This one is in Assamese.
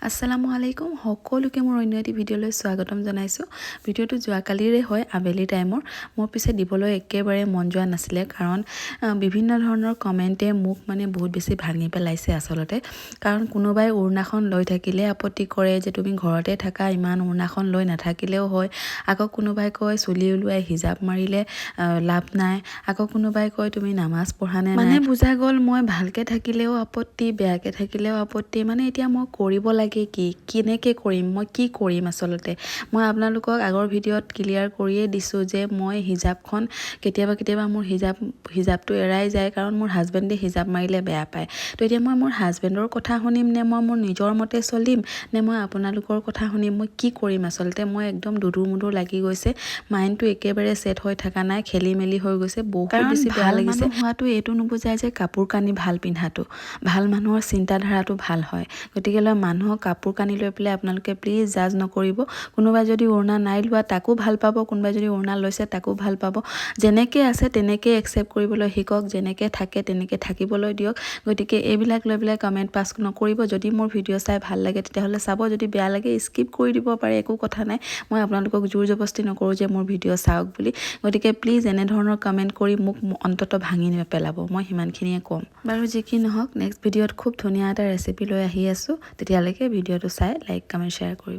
আসসালামু আলাইকুম সকলোকে মোৰ অন্য এটি ভিডিঅ'লৈ স্বাগতম জনাইছোঁ। ভিডিঅ'টো যোৱাকালিৰে হয়, আবেলি টাইমৰ। মোৰ পিছে দিবলৈ একেবাৰে মন যোৱা নাছিলে, কাৰণ বিভিন্ন ধৰণৰ কমেণ্টে মোক মানে বহুত বেছি ভাঙি পেলাইছে আচলতে। কাৰণ কোনোবাই উৰ্নাখন লৈ থাকিলে আপত্তি কৰে যে তুমি ঘৰতে থাকা, ইমান উৰ্নাখন লৈ নাথাকিলেও হয়। আকৌ কোনোবাই কয় চুলি ওলোৱাই হিজাব মাৰিলে লাভ নাই। আকৌ কোনোবাই কয় তুমি নামাজ পঢ়া নে নাই। মানে বুজা গ'ল মই ভালকৈ থাকিলেও আপত্তি, বেয়াকৈ থাকিলেও আপত্তি। মানে এতিয়া মই কৰিব লাগে কি, কেনেকৈ কৰিম, মই কি কৰিম আচলতে। মই আপোনালোকক আগৰ ভিডিঅ'ত ক্লিয়াৰ কৰিয়ে দিছোঁ যে মই হিজাবখন কেতিয়াবা মোৰ হিজাবটো এৰাই যায়, কাৰণ মোৰ হাজবেণ্ডে হিজাব মাৰিলে বেয়া পায়। তো এতিয়া মই মোৰ হাজবেণ্ডৰ কথা শুনিম নে মই মোৰ নিজৰ মতে চলিম, নে মই আপোনালোকৰ কথা শুনিম, মই কি কৰিম আচলতে। মই একদম দুধুৰ মুধুৰ লাগি গৈছে, মাইণ্ডটো একেবাৰে ছেট হৈ থকা নাই, খেলি মেলি হৈ গৈছে, বহুত বেছি বেয়া লাগিছে। হোৱাটো এইটো নুবুজায় যে কাপোৰ কানি ভাল পিন্ধাটো, ভাল মানুহৰ চিন্তাধাৰাটো ভাল হয়। গতিকে মানুহক কাপোৰ কানি লৈ পেলাই আপোনালোকে প্লিজ জাজ নকৰিব। কোনোবাই যদি উৰ্না নাই লোৱা তাকো ভাল পাব, কোনোবাই যদি উৰ্না লৈছে তাকো ভাল পাব। যেনেকৈ আছে তেনেকৈ একচেপ্ট কৰিবলৈ শিকক, যেনেকৈ থাকে তেনেকৈ থাকিবলৈ দিয়ক। গতিকে এইবিলাক লৈ পেলাই কমেণ্ট পাছ নকৰিব। যদি মোৰ ভিডিঅ' চাই ভাল লাগে তেতিয়াহ'লে চাব, যদি বেয়া লাগে স্কিপ কৰি দিব পাৰে, একো কথা নাই। মই আপোনালোকক জোৰ জবস্তি নকৰোঁ যে মোৰ ভিডিঅ' চাওক বুলি। গতিকে প্লিজ এনেধৰণৰ কমেণ্ট কৰি মোক অন্ততঃ ভাঙি নেপেলাব, মই সিমানখিনিয়ে ক'ম। বাৰু যি কি নহওক, নেক্সট ভিডিঅ'ত খুব ধুনীয়া এটা ৰেচিপি লৈ আহি আছোঁ। তেতিয়ালৈকে ভিডিঅ'টো চাই লাইক, কমেণ্ট, শ্বেয়াৰ কৰিব।